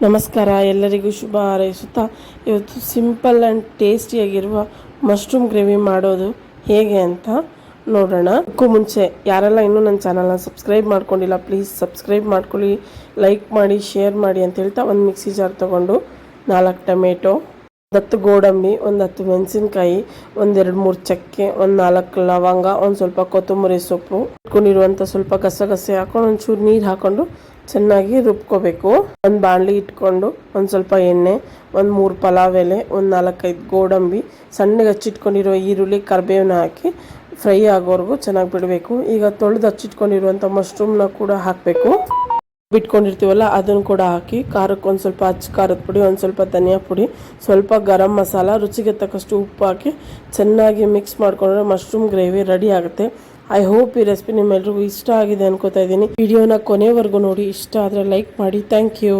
ನಮಸ್ಕಾರ, ಎಲ್ಲರಿಗೂ ಶುಭ ಹಾರೈಸುತ್ತಾ ಇವತ್ತು ಸಿಂಪಲ್ ಆ್ಯಂಡ್ ಟೇಸ್ಟಿಯಾಗಿರುವ ಮಶ್ರೂಮ್ ಗ್ರೇವಿ ಮಾಡೋದು ಹೇಗೆ ಅಂತ ನೋಡೋಣ. ಅದಕ್ಕೂ ಮುಂಚೆ ಯಾರೆಲ್ಲ ಇನ್ನೂ ನನ್ನ ಚಾನಲ್ನ ಸಬ್ಸ್ಕ್ರೈಬ್ ಮಾಡ್ಕೊಂಡಿಲ್ಲ ಪ್ಲೀಸ್ ಸಬ್ಸ್ಕ್ರೈಬ್ ಮಾಡ್ಕೊಳ್ಳಿ, ಲೈಕ್ ಮಾಡಿ, ಶೇರ್ ಮಾಡಿ ಅಂತ ಹೇಳ್ತಾ ಒಂದು ಮಿಕ್ಸಿ ಜಾರ್ ತೊಗೊಂಡು 4 ಟೊಮೆಟೊ, 10 ಗೋಡಂಬಿ, ಒಂದು 10 ಮೆಣಸಿನ್ಕಾಯಿ, ಒಂದು 2-3 ಚಕ್ಕೆ, ಒಂದು 4 ಲವಂಗ, ಒಂದು ಸ್ವಲ್ಪ ಕೊತ್ತಂಬರಿ ಸೊಪ್ಪು ಇಟ್ಕೊಂಡಿರುವಂಥ ಸ್ವಲ್ಪ ಗಸಗಸೆ ಹಾಕೊಂಡು ಒಂಚೂರು ನೀರು ಹಾಕೊಂಡು ಚೆನ್ನಾಗಿ ರುಬ್ಕೋಬೇಕು. ಒಂದು ಬಾಣಲಿ ಇಟ್ಕೊಂಡು ಒಂದು ಸ್ವಲ್ಪ ಎಣ್ಣೆ, ಒಂದು 3 ಪಲಾವ್ ಎಲೆ, ಒಂದು 4-5 ಗೋಡಂಬಿ, ಸಣ್ಣಗೆ ಹಚ್ಚಿಟ್ಕೊಂಡಿರೋ ಈರುಳ್ಳಿ, ಕರಿಬೇವನ್ನ ಹಾಕಿ ಫ್ರೈ ಆಗೋವರೆಗೂ ಚೆನ್ನಾಗಿ ಬಿಡಬೇಕು. ಈಗ ತೊಳೆದು ಹಚ್ಚಿಟ್ಕೊಂಡಿರುವಂಥ ಮಶ್ರೂಮ್ನ ಕೂಡ ಹಾಕಬೇಕು. ಬಿಟ್ಕೊಂಡಿರ್ತೀವಲ್ಲ ಅದನ್ನು ಕೂಡ ಹಾಕಿ ಖಾರಕ್ಕೆ ಒಂದು ಸ್ವಲ್ಪ ಅಚ್ಚ ಖಾರದ ಪುಡಿ, ಒಂದು ಸ್ವಲ್ಪ ಧನಿಯಾ ಪುಡಿ, ಸ್ವಲ್ಪ ಗರಂ ಮಸಾಲ, ರುಚಿಗೆ ತಕ್ಕಷ್ಟು ಉಪ್ಪು ಹಾಕಿ ಚೆನ್ನಾಗಿ ಮಿಕ್ಸ್ ಮಾಡಿಕೊಂಡ್ರೆ ಮಶ್ರೂಮ್ ಗ್ರೇವಿ ರೆಡಿ ಆಗುತ್ತೆ. ಐ ಹೋಪ್ ಈ ರೆಸಿಪಿ ನಿಮ್ಮೆಲ್ರಿಗೂ ಇಷ್ಟ ಆಗಿದೆ ಅನ್ಕೋತಾ ಇದ್ದೀನಿ. ವಿಡಿಯೋನ ಕೊನೆವರೆಗೂ ನೋಡಿ, ಇಷ್ಟ ಆದರೆ ಲೈಕ್ ಮಾಡಿ. Thank you.